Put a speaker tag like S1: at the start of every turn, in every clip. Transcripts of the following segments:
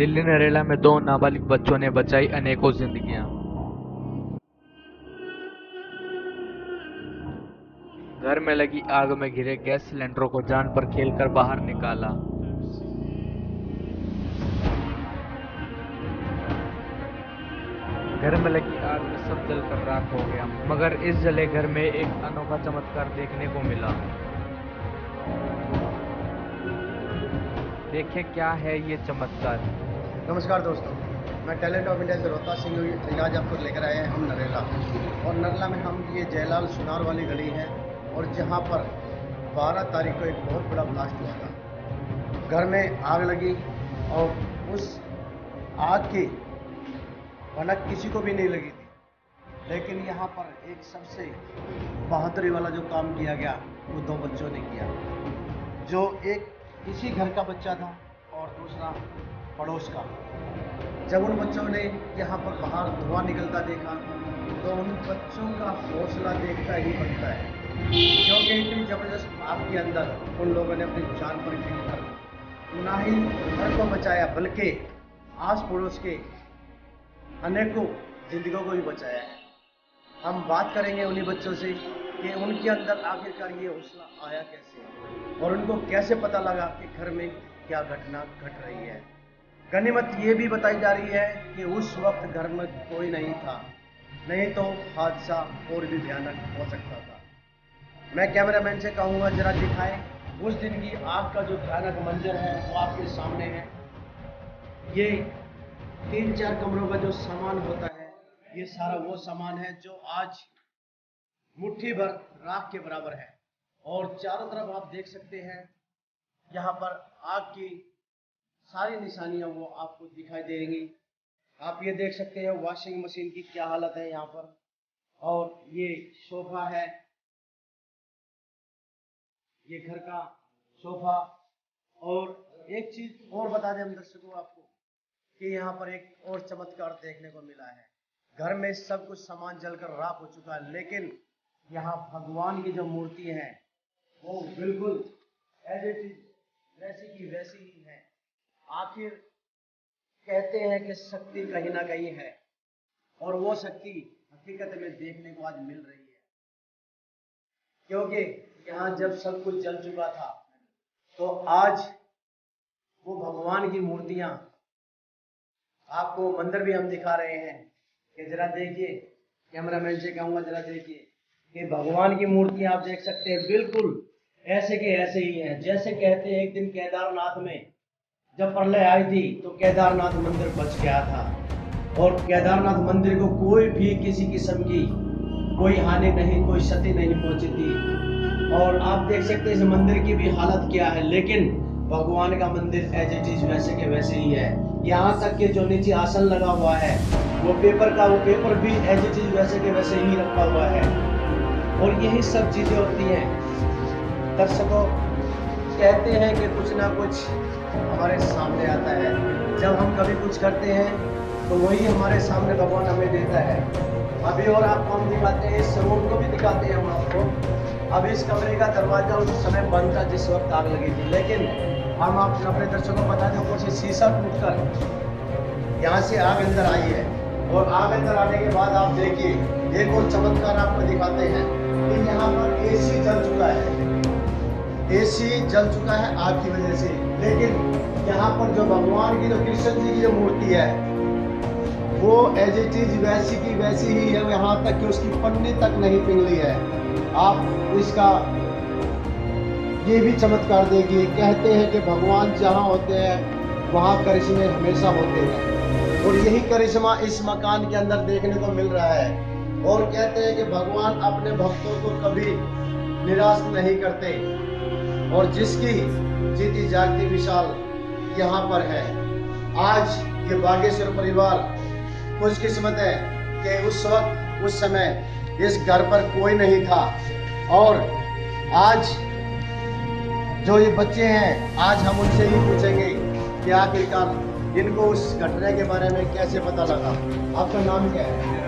S1: दिल्ली नरेला में 2 नाबालिग बच्चों ने बचाई अनेकों जिंदगियां। घर में लगी आग में घिरे गैस सिलेंडरों को जान पर खेलकर बाहर निकाला। घर में लगी आग में सब जलकर राख हो गया, मगर इस जले घर में एक अनोखा चमत्कार देखने को मिला। देखें क्या है ये चमत्कार।
S2: नमस्कार दोस्तों, मैं टैलेंट ऑफ इंडिया से रोहतास सिंह आज आपको लेकर आए हैं हम नरेला। और नरेला में हम ये जयलाल सुनार वाली गली है और जहाँ पर 12 तारीख को एक बहुत बड़ा ब्लास्ट हुआ था। घर में आग लगी और उस आग की भनक किसी को भी नहीं लगी थी, लेकिन यहाँ पर एक सबसे बहादुरी वाला जो काम किया गया वो 2 बच्चों ने किया। जो एक इसी घर का बच्चा था और दूसरा पड़ोस का। जब उन बच्चों ने यहाँ पर बाहर धुआं निकलता देखा तो उन बच्चों का हौसला देखता ही बनता है, क्योंकि इतनी जबरदस्त आग के अंदर उन लोगों ने अपनी जान पर खेल कर ना ही घर को बचाया बल्कि आस पड़ोस के अनेकों जिंदगियों को भी बचाया है। हम बात करेंगे उन्हीं बच्चों से कि उनके अंदर आखिरकार ये हौसला आया कैसे और उनको कैसे पता लगा कि घर में क्या घटना घट रही है। गनीमत ये भी बताई जा रही है कि उस वक्त घर में कोई नहीं था, नहीं तो हादसा और भी भयानक हो सकता था। मैं कैमरामैन से कहूँगा जरा दिखाएं उस दिन की आग का जो भयानक मंजर है वो आपके सामने है। ये 3-4 कमरों का जो सामान होता है ये सारा वो सामान है जो आज मुट्ठी भर राख के बराबर है। और चारों तरफ आप देख सकते हैं यहाँ पर आग की सारी निशानियां वो आपको दिखाई देंगी। आप ये देख सकते हैं वॉशिंग मशीन की क्या हालत है यहाँ पर, और ये सोफा है, ये घर का सोफा। और एक चीज और बता दें हम दर्शकों आपको कि यहाँ पर एक और चमत्कार देखने को मिला है। घर में सब कुछ सामान जलकर राख हो चुका है, लेकिन यहाँ भगवान की जो मूर्ति है वो बिल्कुल एज इट इज वैसी की वैसी ही है। आखिर कहते हैं कि शक्ति कहीं ना कहीं है और वो शक्ति हकीकत में देखने को आज मिल रही है, क्योंकि यहाँ जब सब कुछ जल चुका था तो आज वो भगवान की मूर्तियां आपको मंदिर भी हम दिखा रहे हैं कि जरा देखिए। कैमरामैन से कहूँगा जरा देखिए कि भगवान की मूर्तियां आप देख सकते हैं बिल्कुल ऐसे के ऐसे ही हैं। जैसे कहते हैं एक दिन केदारनाथ में जब प्रलय आई थी तो केदारनाथ मंदिर बच गया था और केदारनाथ मंदिर को कोई भी किसी किस्म की कोई हानि नहीं, कोई क्षति नहीं पहुंची थी। और आप देख सकते हैं इस मंदिर की भी हालत क्या है, लेकिन भगवान का मंदिर एज इट इज वैसे के वैसे ही है। यहाँ तक कि जो नीचे आसन लगा हुआ है वो पेपर भी एज इट इज वैसे के वैसे ही रखा हुआ है। और यही सब चीजें होती हैं दर्शकों। कहते हैं कि कुछ ना कुछ हमारे सामने आता है। जब हम कभी कुछ करते हैं तो वही हमारे सामने भगवान हमें देता है। अभी और आपको हम दिखाते हैं, इस रोड को भी दिखाते हैं हम आपको। अब इस कमरे का दरवाजा उस समय बंद था जिस वक्त आग लगी थी, लेकिन हम आप अपने दर्शकों को बता दें कुछ शीशा टूटकर यहाँ से आग अंदर आई है। और आग अंदर आने के बाद आप देखिए एक और चमत्कार आपको दिखाते हैं कि यहाँ पर एसी जल चुका है। एसी जल चुका है आग की वजह से, लेकिन यहाँ पर जो भगवान की जो कृष्ण जी की जो मूर्ति है वो एज इट इज वैसी की वैसी ही है। यहाँ तक कि उसकी पन्नी तक नहीं पिघली है। आप इसका ये भी चमत्कार देखिए। कहते हैं कि भगवान जहाँ होते हैं वहाँ करिश्मे हमेशा होते हैं और यही करिश्मा इस मकान के अंदर देखने को मिल रहा है। और कहते हैं कि भगवान अपने भक्तों को कभी निराश नहीं करते और जिसकी जीती जागती मिसाल यहाँ पर है। आज ये बागेश्वर परिवार खुशकिस्मत है कि उस वक्त उस समय इस घर पर कोई नहीं था। और आज जो ये बच्चे हैं आज हम उनसे ही पूछेंगे कि आखिरकार इनको उस घटना के बारे में कैसे पता लगा। आपका नाम क्या है?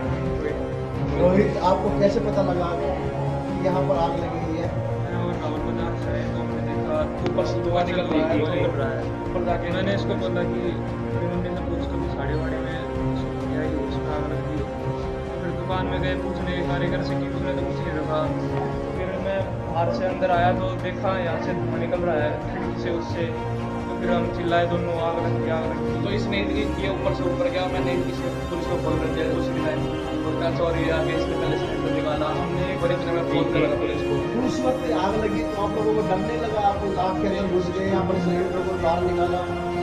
S2: रोहित। आपको कैसे पता लगा कि यहाँ पर आग लगी हुई है?
S3: टावर बाजार से हमने देखा ऊपर से धुआं निकल रहा है ऊपर जाके मैंने इसको बोला कि मेरी मम्मी से पूछ कभी साड़ी वाड़ी में क्या ही उसमें आग लग गई। फिर दुकान में गए पूछने कारीगर से कि उसने तो कुछ नहीं रखा। फिर मैं बाहर से अंदर आया तो देखा यहाँ से धुआं निकल रहा है खिड़की से उससे। तो फिर हम चिल्लाए दोनों, आग लग गई आग लग गई। तो इसने ये ऊपर से ऊपर गया, मैंने इसे पुलिस को फोन कर दिया तो उसने और कहा सॉरी आगे इसने पहले सिलेंडर निकाला। हमने एक बार मैं फोन करा पुलिस को।
S2: उस वक्त आग लगी तो आप लोगों को डर नहीं लगा? आप आग के अंदर घुस गए, यहाँ पर सिलेंडर को बाहर निकाला?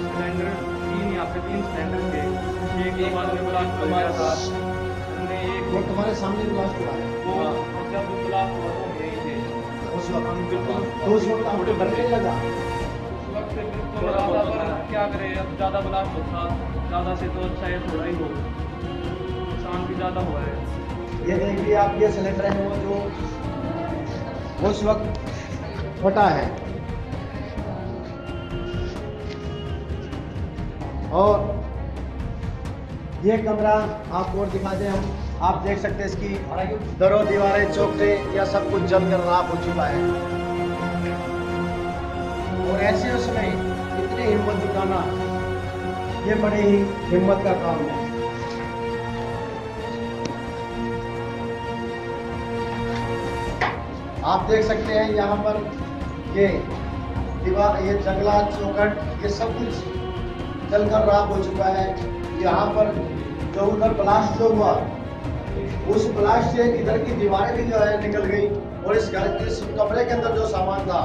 S1: सिलेंडर यहाँ पे 3 सिलेंडर थे, एक बाद में ब्लास्ट हो गया था। हमने एक
S2: वो तुम्हारे सामने ब्लास्ट हुआ है?
S1: वो जब ब्लास्ट हुआ तो हम यहीं थे
S2: उस वक्त
S1: हम बिल्कुल।
S2: तो उस वक्त आपको डर नहीं लगा?
S1: उस वक्त से बिल्कुल ज़्यादा, पर क्या करें अब, ज़्यादा ब्लास्ट होता ज़्यादा से तो अच्छा है थोड़ा ही हो, नुकसान भी ज़्यादा हुआ है।
S2: ये देखिए आप, ये सिलेंडर है वो जो उस वक्त फटा है। और ये कमरा आपको और दिखा दें हम, आप देख सकते हैं इसकी दरों दीवारें चौखटे या सब कुछ जल कर राख हो चुका है। और ऐसे उसमें इतनी हिम्मत जुटाना, ये बड़ी ही हिम्मत का काम है। आप देख सकते हैं यहाँ पर ये दीवार, ये जंगला चौखट, ये सब कुछ जलकर राख हो चुका है। यहाँ पर जो उधर ब्लास्ट जो हुआ, उस ब्लास्ट से इधर की दीवारें भी जो है निकल गई। और इस घर के, इस कमरे के अंदर जो सामान था,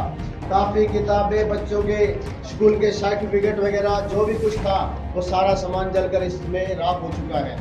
S2: काफ़ी किताबें, बच्चों के स्कूल के सर्टिफिकेट वगैरह जो भी कुछ था, वो सारा सामान जलकर इसमें राख हो चुका है।